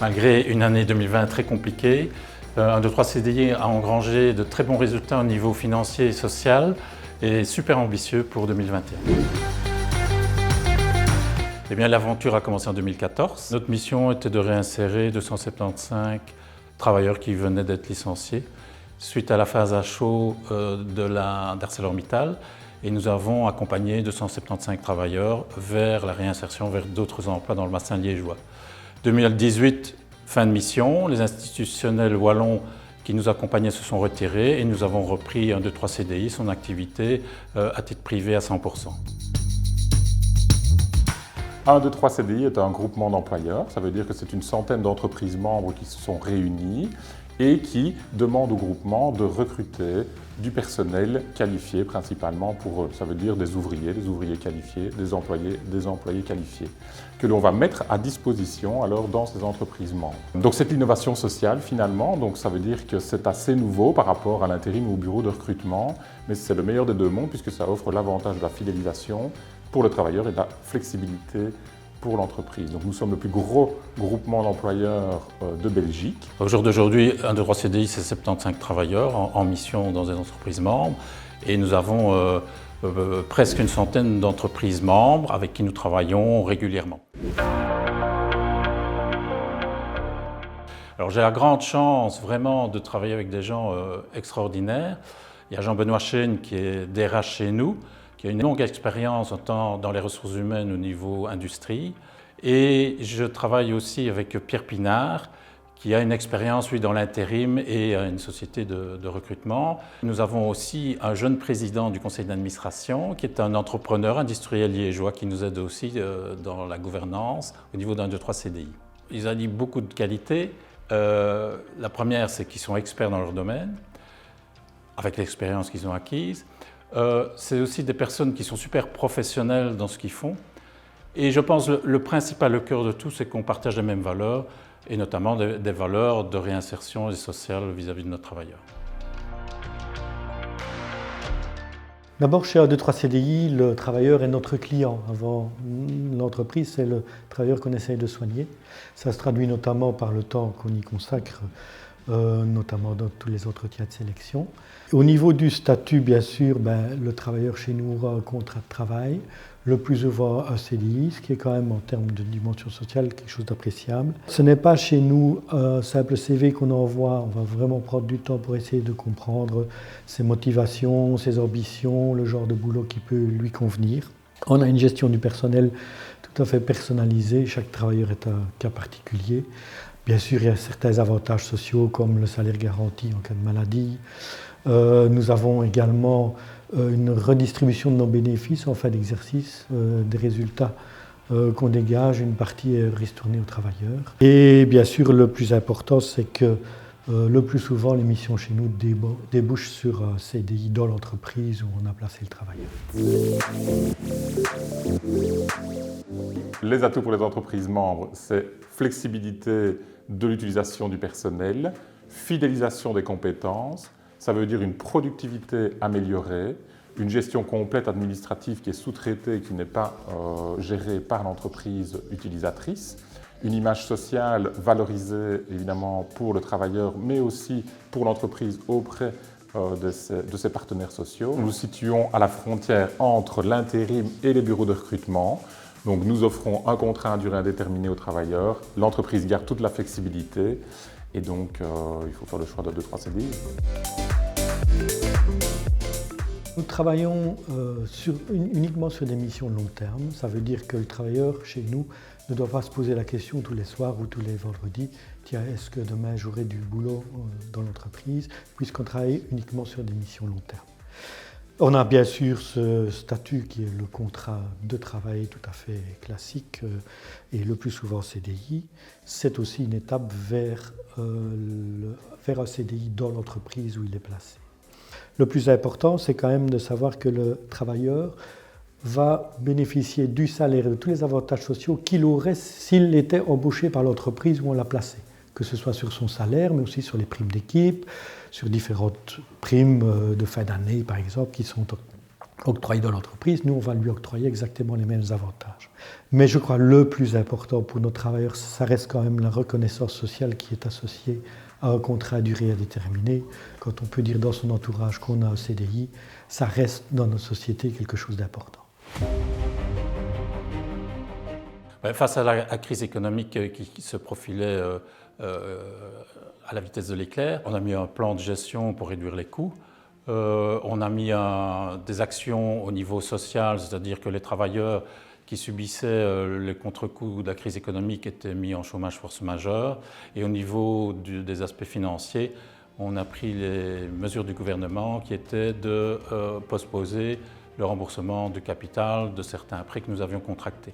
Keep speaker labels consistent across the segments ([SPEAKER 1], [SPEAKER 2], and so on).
[SPEAKER 1] Malgré une année 2020 très compliquée, 1, 2, 3 CDI a engrangé de très bons résultats au niveau financier et social et super ambitieux pour 2021. Eh bien, l'aventure a commencé en 2014. Notre mission était de réinsérer 275 travailleurs qui venaient d'être licenciés suite à la phase à chaud d'ArcelorMittal. Et nous avons accompagné 275 travailleurs vers la réinsertion vers d'autres emplois dans le bassin liégeois. 2018, fin de mission, les institutionnels wallons qui nous accompagnaient se sont retirés et nous avons repris 1, 2, 3 CDI, son activité à titre privé à 100%.
[SPEAKER 2] 1, 2, 3 CDI est un groupement d'employeurs, ça veut dire que c'est une centaine d'entreprises membres qui se sont réunies et qui demandent au groupement de recruter du personnel qualifié principalement pour eux. Ça veut dire des ouvriers qualifiés, des employés qualifiés, que l'on va mettre à disposition alors dans ces entreprises membres. Donc c'est l'innovation sociale finalement, donc ça veut dire que c'est assez nouveau par rapport à l'intérim ou au bureau de recrutement, mais c'est le meilleur des deux mondes puisque ça offre l'avantage de la fidélisation pour le travailleur et de la flexibilité pour l'entreprise. Donc nous sommes le plus gros groupement d'employeurs de Belgique.
[SPEAKER 1] Au jour d'aujourd'hui, 1, 2, 3 CDI, c'est 75 travailleurs en mission dans des entreprises membres et nous avons presque une centaine d'entreprises membres avec qui nous travaillons régulièrement. Alors j'ai la grande chance vraiment de travailler avec des gens extraordinaires. Il y a Jean-Benoît Chêne qui est DRH chez nous, qui a une longue expérience autant dans les ressources humaines au niveau industrie. Et je travaille aussi avec Pierre Pinard, qui a une expérience, lui, dans l'intérim et une société de recrutement. Nous avons aussi un jeune président du conseil d'administration, qui est un entrepreneur industriel liégeois, qui nous aide aussi dans la gouvernance au niveau d'1, 2, 3 CDI. Ils allient beaucoup de qualités. La première, c'est qu'ils sont experts dans leur domaine, avec l'expérience qu'ils ont acquise. C'est aussi des personnes qui sont super professionnelles dans ce qu'ils font. Et je pense que le principal, le cœur de tout, c'est qu'on partage les mêmes valeurs, et notamment des valeurs de réinsertion et sociale vis-à-vis de nos travailleurs.
[SPEAKER 3] D'abord, chez 1, 2, 3 CDI, le travailleur est notre client. Avant l'entreprise, c'est le travailleur qu'on essaye de soigner. Ça se traduit notamment par le temps qu'on y consacre, notamment dans tous les entretiens de sélection. Au niveau du statut, bien sûr, le travailleur chez nous aura un contrat de travail, le plus souvent un CDI, ce qui est quand même en termes de dimension sociale quelque chose d'appréciable. Ce n'est pas chez nous un simple CV qu'on envoie, on va vraiment prendre du temps pour essayer de comprendre ses motivations, ses ambitions, le genre de boulot qui peut lui convenir. On a une gestion du personnel tout à fait personnalisée, chaque travailleur est un cas particulier. Bien sûr, il y a certains avantages sociaux comme le salaire garanti en cas de maladie. Nous avons également une redistribution de nos bénéfices en fin d'exercice, des résultats qu'on dégage, une partie est ristournée aux travailleurs. Et bien sûr, le plus important, c'est que le plus souvent, les missions chez nous débouchent sur un CDI dans l'entreprise où on a placé le travailleur.
[SPEAKER 2] Les atouts pour les entreprises membres, c'est flexibilité de l'utilisation du personnel, fidélisation des compétences, ça veut dire une productivité améliorée, une gestion complète administrative qui est sous-traitée et qui n'est pas gérée par l'entreprise utilisatrice, une image sociale valorisée évidemment pour le travailleur mais aussi pour l'entreprise auprès de ses partenaires sociaux. Nous nous situons à la frontière entre l'intérim et les bureaux de recrutement. Donc nous offrons un contrat à durée indéterminée aux travailleurs, l'entreprise garde toute la flexibilité et donc il faut faire le choix de 2, 3 CDI.
[SPEAKER 3] Nous travaillons uniquement sur des missions long terme. Ça veut dire que le travailleur chez nous ne doit pas se poser la question tous les soirs ou tous les vendredis « Tiens, est-ce que demain j'aurai du boulot dans l'entreprise ?» puisqu'on travaille uniquement sur des missions long terme. On a bien sûr ce statut qui est le contrat de travail tout à fait classique et le plus souvent CDI. C'est aussi une étape vers un CDI dans l'entreprise où il est placé. Le plus important, c'est quand même de savoir que le travailleur va bénéficier du salaire et de tous les avantages sociaux qu'il aurait s'il était embauché par l'entreprise où on l'a placé, que ce soit sur son salaire, mais aussi sur les primes d'équipe, sur différentes primes de fin d'année, par exemple, qui sont octroyé dans l'entreprise, nous, on va lui octroyer exactement les mêmes avantages. Mais je crois que le plus important pour nos travailleurs, ça reste quand même la reconnaissance sociale qui est associée à un contrat à durée indéterminée. Quand on peut dire dans son entourage qu'on a un CDI, ça reste dans notre société quelque chose d'important.
[SPEAKER 1] Face à la crise économique qui se profilait à la vitesse de l'éclair, on a mis un plan de gestion pour réduire les coûts. On a mis des actions au niveau social, c'est-à-dire que les travailleurs qui subissaient les contre-coups de la crise économique étaient mis en chômage force majeure. Et au niveau des aspects financiers, on a pris les mesures du gouvernement qui étaient de postposer le remboursement du capital de certains prêts que nous avions contractés.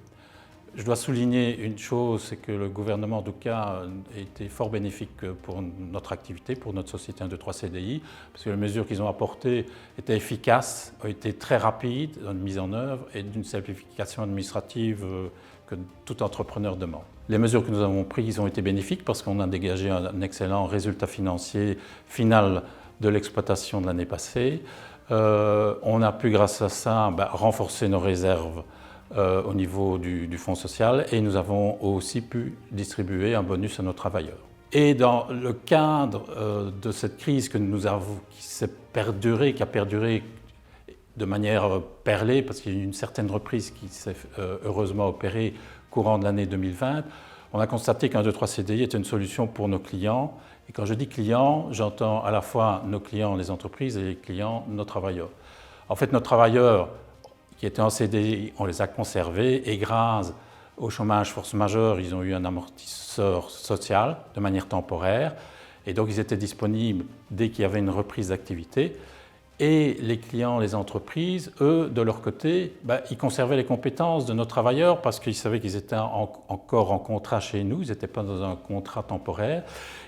[SPEAKER 1] Je dois souligner une chose, c'est que le gouvernement, en tout cas, a été fort bénéfique pour notre activité, pour notre société 1, 2, 3 CDI, parce que les mesures qu'ils ont apportées étaient efficaces, ont été très rapides dans la mise en œuvre et d'une simplification administrative que tout entrepreneur demande. Les mesures que nous avons prises ont été bénéfiques parce qu'on a dégagé un excellent résultat financier final de l'exploitation de l'année passée. On a pu, grâce à ça, renforcer nos réserves au niveau du Fonds social et nous avons aussi pu distribuer un bonus à nos travailleurs. Et dans le cadre de cette crise qui a perduré de manière perlée, parce qu'il y a eu une certaine reprise qui s'est heureusement opérée courant de l'année 2020, on a constaté qu'un 2, 3 CDI était une solution pour nos clients. Et quand je dis clients, j'entends à la fois nos clients, les entreprises, et les clients, nos travailleurs. En fait, nos travailleurs qui étaient en CDI, on les a conservés et grâce au chômage force majeure, ils ont eu un amortisseur social de manière temporaire et donc ils étaient disponibles dès qu'il y avait une reprise d'activité. Et les clients, les entreprises, eux, de leur côté, ils conservaient les compétences de nos travailleurs parce qu'ils savaient qu'ils étaient encore en contrat chez nous, ils n'étaient pas dans un contrat temporaire.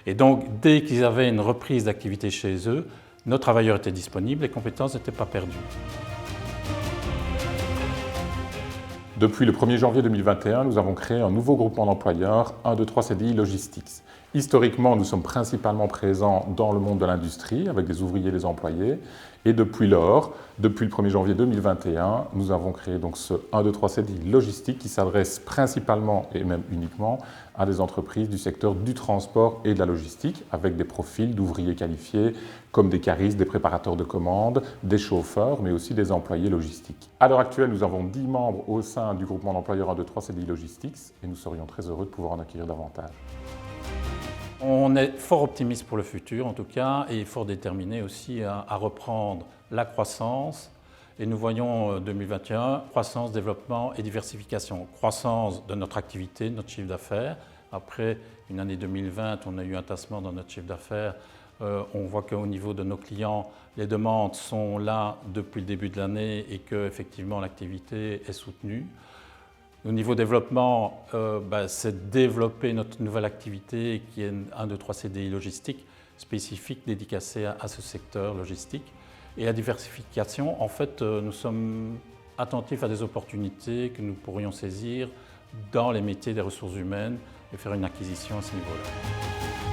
[SPEAKER 1] Et donc, dès qu'ils avaient une reprise d'activité chez eux, nos travailleurs étaient disponibles, les compétences n'étaient pas perdues.
[SPEAKER 2] Depuis le 1er janvier 2021, nous avons créé un nouveau groupement d'employeurs, 1, 2, 3 CDI Logistics. Historiquement, nous sommes principalement présents dans le monde de l'industrie, avec des ouvriers et des employés. Et depuis lors, depuis le 1er janvier 2021, nous avons créé donc ce 1, 2, 3 CDI Logistique qui s'adresse principalement et même uniquement à des entreprises du secteur du transport et de la logistique, avec des profils d'ouvriers qualifiés comme des caristes, des préparateurs de commandes, des chauffeurs, mais aussi des employés logistiques. À l'heure actuelle, nous avons 10 membres au sein du groupement d'employeurs 1, 2, 3 CDI Logistics et nous serions très heureux de pouvoir en acquérir davantage.
[SPEAKER 1] On est fort optimiste pour le futur en tout cas et fort déterminé aussi à reprendre la croissance. Et nous voyons 2021, croissance, développement et diversification. Croissance de notre activité, de notre chiffre d'affaires. Après une année 2020, on a eu un tassement dans notre chiffre d'affaires. On voit qu'au niveau de nos clients, les demandes sont là depuis le début de l'année et qu'effectivement l'activité est soutenue. Au niveau développement, c'est développer notre nouvelle activité qui est 1, 2, 3 CDI logistique spécifique, dédicacée à ce secteur logistique. Et la diversification, en fait, nous sommes attentifs à des opportunités que nous pourrions saisir dans les métiers des ressources humaines et faire une acquisition à ce niveau-là.